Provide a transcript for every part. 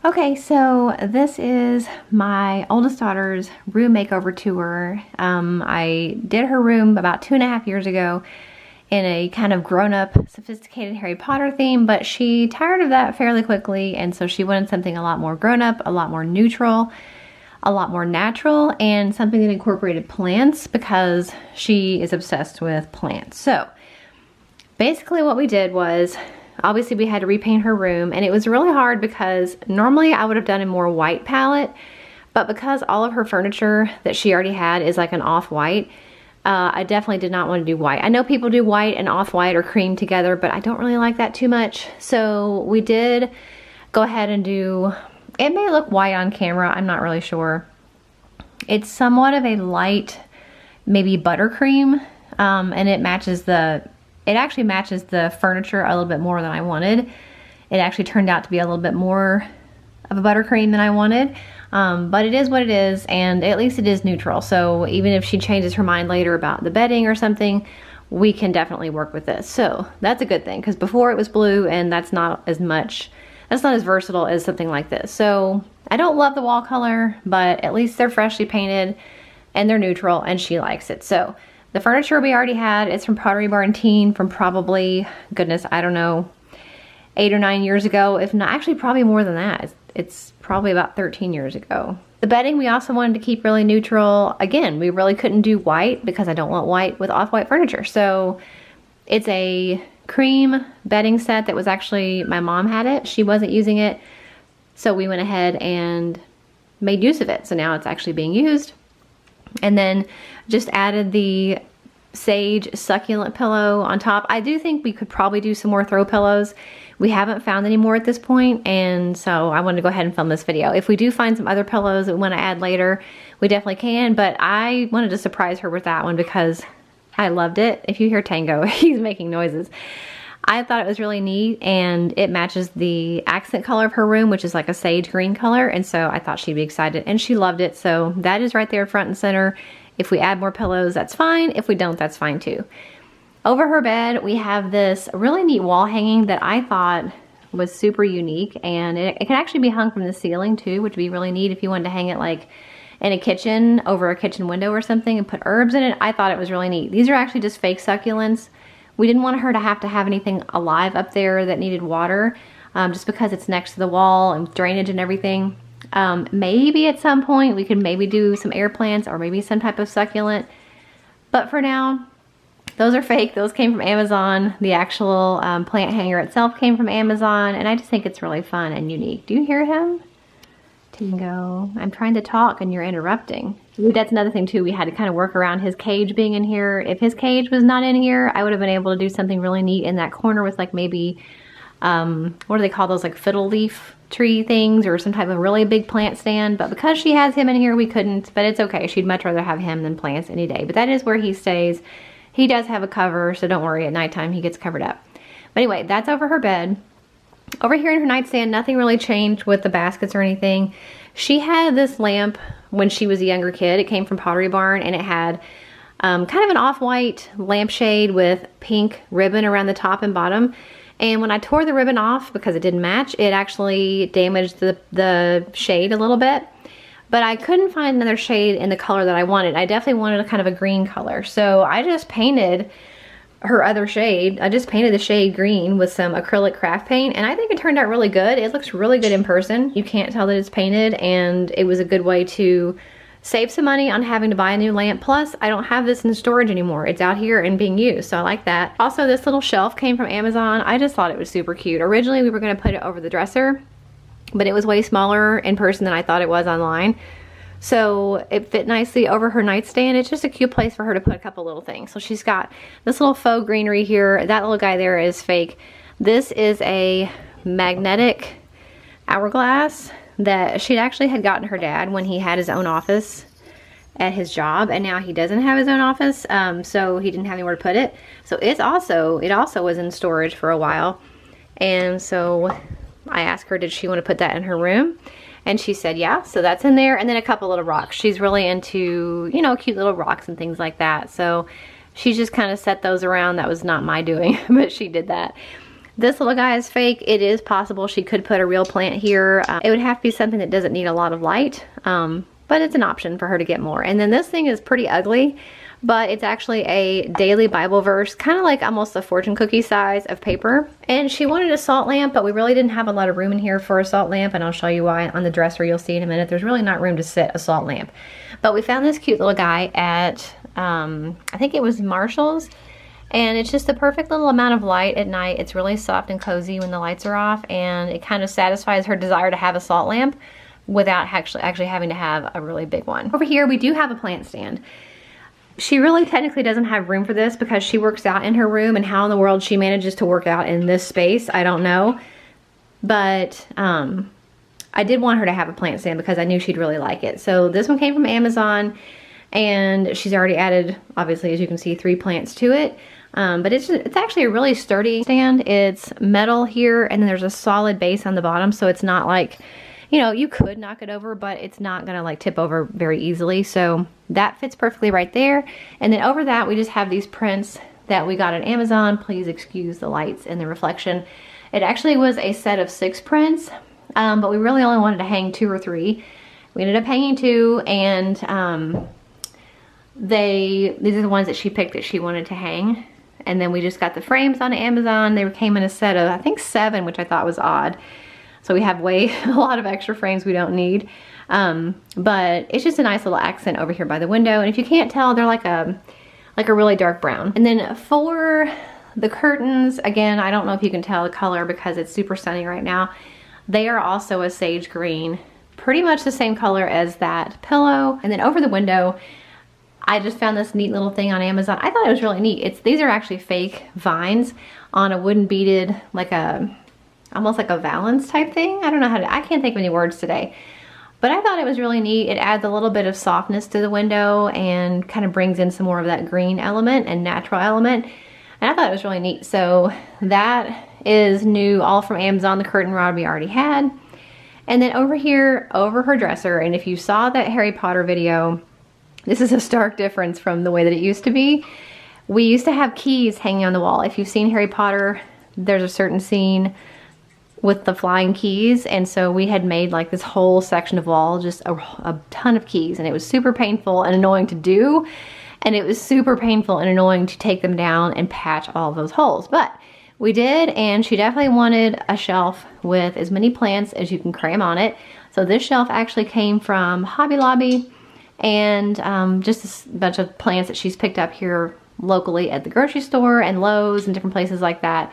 Okay, so this is my oldest daughter's room makeover tour. I did her room about 2.5 years ago in a kind of grown-up, sophisticated Harry Potter theme, but she tired of that fairly quickly, and so she wanted something a lot more grown-up, a lot more neutral, a lot more natural, and something that incorporated plants because she is obsessed with plants. So basically what we did was, obviously we had to repaint her room, and it was really hard because normally I would have done a more white palette, but because all of her furniture that she already had is like an off-white, I definitely did not want to do white. I know people do white and off-white or cream together, but I don't really like that too much. So we did go ahead and do, it may look white on camera, I'm not really sure. It's somewhat of a light, maybe buttercream, and it actually matches the furniture a little bit more than I wanted. It actually turned out to be a little bit more of a buttercream than I wanted. But it is what it is, and at least it is neutral. So even if she changes her mind later about the bedding or something, we can definitely work with this. So that's a good thing, because before it was blue, and that's not as versatile as something like this. So I don't love the wall color, but at least they're freshly painted and they're neutral, and she likes it. So the furniture we already had, it's from Pottery Barn Teen from probably, goodness, I don't know, 8 or 9 years ago, if not, actually probably more than that. It's probably about 13 years ago. The bedding we also wanted to keep really neutral. Again, we really couldn't do white because I don't want white with off-white furniture. So it's a cream bedding set that was actually, my mom had it. She wasn't using it. So we went ahead and made use of it. So now it's actually being used. And then just added the sage succulent pillow on top. I do think we could probably do some more throw pillows. We haven't found any more at this point, and so I wanted to go ahead and film this video. If we do find some other pillows that we want to add later, we definitely can, but I wanted to surprise her with that one because I loved it. If you hear Tango, he's making noises. I thought it was really neat, and it matches the accent color of her room, which is like a sage green color, and so I thought she'd be excited, and she loved it. So that is right there front and center. If we add more pillows, that's fine. If we don't, that's fine too. Over her bed, we have this really neat wall hanging that I thought was super unique, and it can actually be hung from the ceiling too, which would be really neat if you wanted to hang it like in a kitchen, over a kitchen window or something, and put herbs in it. I thought it was really neat. These are actually just fake succulents. We didn't want her to have anything alive up there that needed water, just because it's next to the wall and drainage and everything. Maybe at some point we could maybe do some air plants or maybe some type of succulent, but for now, those are fake. Those came from Amazon. The actual plant hanger itself came from Amazon, and I just think it's really fun and unique. Do you hear him? Tingo, I'm trying to talk and you're interrupting. That's another thing too. We had to kind of work around his cage being in here. If his cage was not in here, I would have been able to do something really neat in that corner with like maybe, what do they call those, like fiddle leaf tree things or some type of really big plant stand. But because she has him in here, we couldn't, but it's okay. She'd much rather have him than plants any day. But that is where he stays. He does have a cover, so don't worry, at nighttime he gets covered up. But anyway, that's over her bed. Over here in her nightstand, nothing really changed with the baskets or anything. She had this lamp when she was a younger kid. It came from Pottery Barn, and it had kind of an off-white lampshade with pink ribbon around the top and bottom. And when I tore the ribbon off, because it didn't match, it actually damaged the shade a little bit. But I couldn't find another shade in the color that I wanted. I definitely wanted a kind of a green color. So I just painted her other shade. I just painted the shade green with some acrylic craft paint, and I think it turned out really good. It looks really good in person. You can't tell that it's painted, and it was a good way to save some money on having to buy a new lamp. Plus, I don't have this in storage anymore. It's out here and being used, so I like that. Also, this little shelf came from Amazon. I just thought it was super cute. Originally, we were gonna put it over the dresser, but it was way smaller in person than I thought it was online. So it fit nicely over her nightstand. It's just a cute place for her to put a couple little things. So she's got this little faux greenery here. That little guy there is fake. This is a magnetic hourglass that she actually had gotten her dad when he had his own office at his job, and now he doesn't have his own office, so he didn't have anywhere to put it. So it also was in storage for a while, and so I asked her, did she want to put that in her room? And she said, yeah, so that's in there. And then a couple little rocks. She's really into, you know, cute little rocks and things like that. So she just kind of set those around. That was not my doing, but she did that. This little guy is fake. It is possible she could put a real plant here. It would have to be something that doesn't need a lot of light, but it's an option for her to get more. And then this thing is pretty ugly, but it's actually a daily Bible verse, kind of like almost a fortune cookie size of paper. And she wanted a salt lamp, but we really didn't have a lot of room in here for a salt lamp, and I'll show you why on the dresser. You'll see in a minute. There's really not room to sit a salt lamp. But we found this cute little guy at, I think it was Marshall's, and it's just the perfect little amount of light at night. It's really soft and cozy when the lights are off, and it kind of satisfies her desire to have a salt lamp without actually having to have a really big one. Over here, we do have a plant stand. She really technically doesn't have room for this because she works out in her room, and how in the world she manages to work out in this space, I don't know. But I did want her to have a plant stand because I knew she'd really like it. So this one came from Amazon, and she's already added, obviously, as you can see, 3 plants to it. But it's actually a really sturdy stand. It's metal here, and then there's a solid base on the bottom, so it's not like, you know, you could knock it over, but it's not gonna like tip over very easily. So that fits perfectly right there. And then over that, we just have these prints that we got at Amazon. Please excuse the lights and the reflection. It actually was a set of 6 prints, but we really only wanted to hang 2 or 3. We ended up hanging 2, and these are the ones that she picked that she wanted to hang. And then we just got the frames on Amazon. They came in a set of, I think, 7, which I thought was odd. So we have a lot of extra frames we don't need. But it's just a nice little accent over here by the window. And if you can't tell, they're like a really dark brown. And then for the curtains, again, I don't know if you can tell the color because it's super sunny right now. They are also a sage green, pretty much the same color as that pillow. And then over the window, I just found this neat little thing on Amazon. I thought it was really neat. These are actually fake vines on a wooden beaded, almost like a valance type thing. I don't know I can't think of any words today. But I thought it was really neat. It adds a little bit of softness to the window and kind of brings in some more of that green element and natural element. And I thought it was really neat. So that is new, all from Amazon. The curtain rod we already had. And then over here, over her dresser, and if you saw that Harry Potter video, this is a stark difference from the way that it used to be. We used to have keys hanging on the wall. If you've seen Harry Potter, there's a certain scene with the flying keys, and so we had made like this whole section of wall, just a ton of keys, and it was super painful and annoying to do, and it was super painful and annoying to take them down and patch all of those holes. But we did, and she definitely wanted a shelf with as many plants as you can cram on it. So this shelf actually came from Hobby Lobby, and just a bunch of plants that she's picked up here locally at the grocery store and Lowe's and different places like that.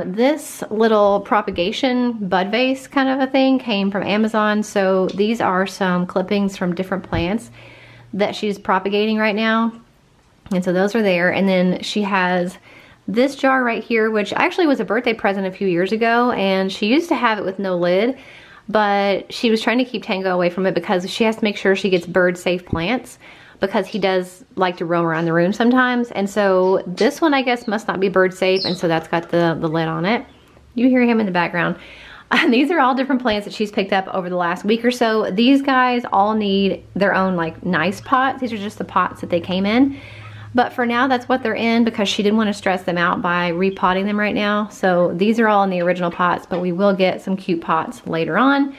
This little propagation bud vase kind of a thing came from Amazon. So these are some clippings from different plants that she's propagating right now. And so those are there. And then she has this jar right here, which actually was a birthday present a few years ago. And she used to have it with no lid, but she was trying to keep Tango away from it because she has to make sure she gets bird safe plants, because he does like to roam around the room sometimes. And so this one, I guess, must not be bird safe, and so that's got the lid on it. You hear him in the background. These are all different plants that she's picked up over the last week or so. These guys all need their own like nice pots. These are just the pots that they came in. But for now, that's what they're in because she didn't want to stress them out by repotting them right now. So these are all in the original pots, but we will get some cute pots later on.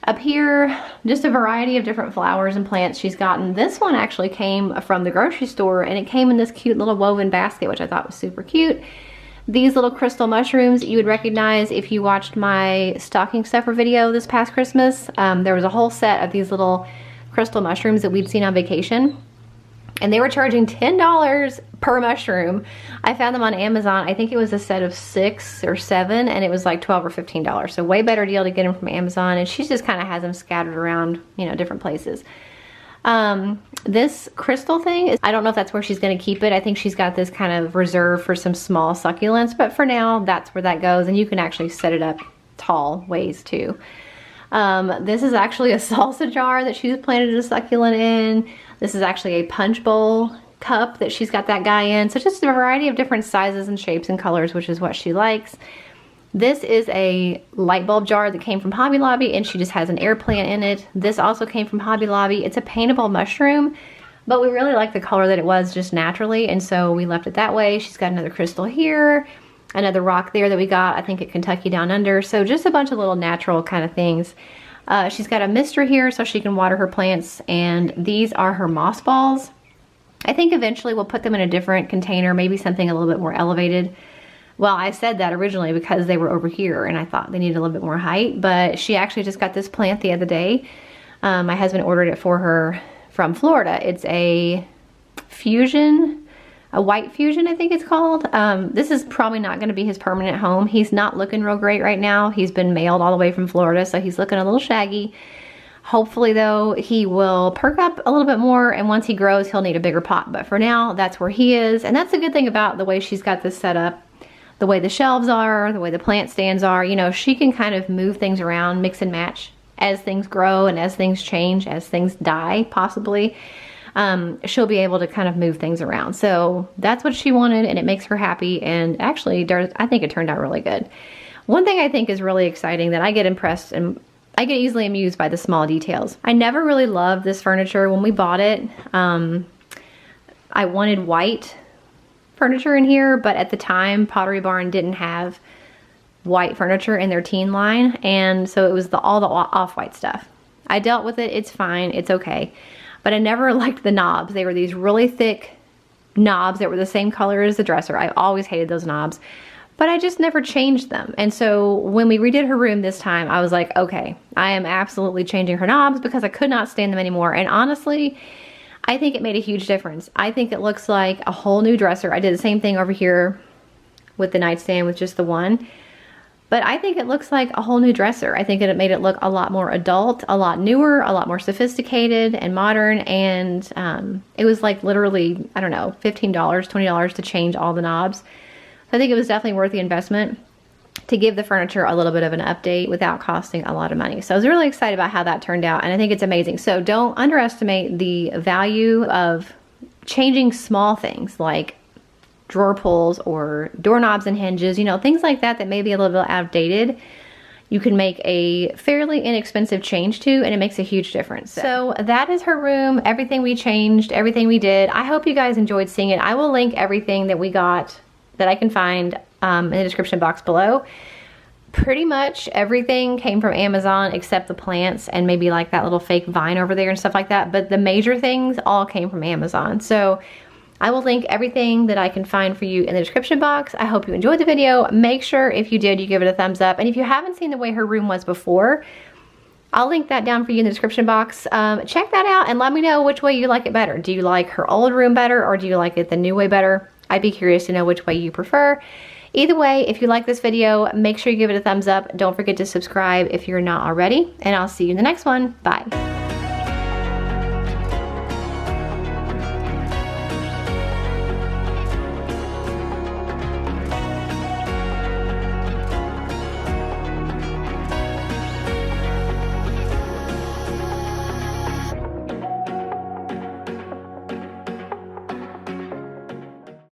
Up here, just a variety of different flowers and plants she's gotten. This one actually came from the grocery store, and it came in this cute little woven basket, which I thought was super cute. These little crystal mushrooms you would recognize if you watched my stocking stuffer video this past Christmas. There was a whole set of these little crystal mushrooms that we'd seen on vacation, and they were charging $10 per mushroom. I found them on Amazon. I think it was a set of 6 or 7, and it was like $12 or $15. So way better deal to get them from Amazon. And she just kind of has them scattered around, you know, different places. This crystal thing, I don't know if that's where she's going to keep it. I think she's got this kind of reserved for some small succulents, but for now, that's where that goes. And you can actually set it up tall ways too. This is actually a salsa jar that she's planted a succulent in. This is actually a punch bowl cup that she's got that guy in. So just a variety of different sizes and shapes and colors, which is what she likes. This is a light bulb jar that came from Hobby Lobby, and she just has an air plant in it. This also came from Hobby Lobby. It's a paintable mushroom, but we really like the color that it was just naturally, and so we left it that way. She's got another crystal here. another rock there that we got, I think at Kentucky Down Under. So just a bunch of little natural kind of things. She's got a mister here so she can water her plants, and these are her moss balls. I think eventually we'll put them in a different container, maybe something a little bit more elevated. Well, I said that originally because they were over here and I thought they needed a little bit more height, but she actually just got this plant the other day. My husband ordered it for her from Florida. It's a fusion, a white fusion, I think it's called. This is probably not going to be his permanent home. He's not looking real great right now. He's been mailed all the way from Florida, so he's looking a little shaggy. Hopefully though, he will perk up a little bit more, and once he grows, he'll need a bigger pot. But for now, that's where he is. And that's the good thing about the way she's got this set up. The way the shelves are, the way the plant stands are, you know, she can kind of move things around, mix and match as things grow and as things change, as things die, possibly. She'll be able to kind of move things around. So that's what she wanted, and it makes her happy. And actually, I think it turned out really good. One thing I think is really exciting that I get impressed and I get easily amused by the small details. I never really loved this furniture. When we bought it, I wanted white furniture in here, but at the time, Pottery Barn didn't have white furniture in their teen line, and so it was all the off-white stuff. I dealt with it, it's fine, it's okay. But I never liked the knobs. They were these really thick knobs that were the same color as the dresser. I always hated those knobs, but I just never changed them. And so when we redid her room this time, I was like, okay, I am absolutely changing her knobs because I could not stand them anymore. And honestly, I think it made a huge difference. I think it looks like a whole new dresser. I did the same thing over here with the nightstand with just the one. But I think it looks like a whole new dresser. I think it made it look a lot more adult, a lot newer, a lot more sophisticated and modern. And it was like literally, I don't know, $15, $20 to change all the knobs. So I think it was definitely worth the investment to give the furniture a little bit of an update without costing a lot of money. So I was really excited about how that turned out, and I think it's amazing. So don't underestimate the value of changing small things like drawer pulls or doorknobs and hinges, you know, things like that that may be a little bit outdated. You can make a fairly inexpensive change to, and it makes a huge difference. So that is her room, everything we changed, everything we did. I hope you guys enjoyed seeing it. I will link everything that we got that I can find in the description box below. Pretty much everything came from Amazon except the plants and maybe like that little fake vine over there and stuff like that. But the major things all came from Amazon. So I will link everything that I can find for you in the description box. I hope you enjoyed the video. Make sure if you did, you give it a thumbs up. And if you haven't seen the way her room was before, I'll link that down for you in the description box. Check that out and let me know which way you like it better. Do you like her old room better, or do you like it the new way better? I'd be curious to know which way you prefer. Either way, if you like this video, make sure you give it a thumbs up. Don't forget to subscribe if you're not already, and I'll see you in the next one. Bye.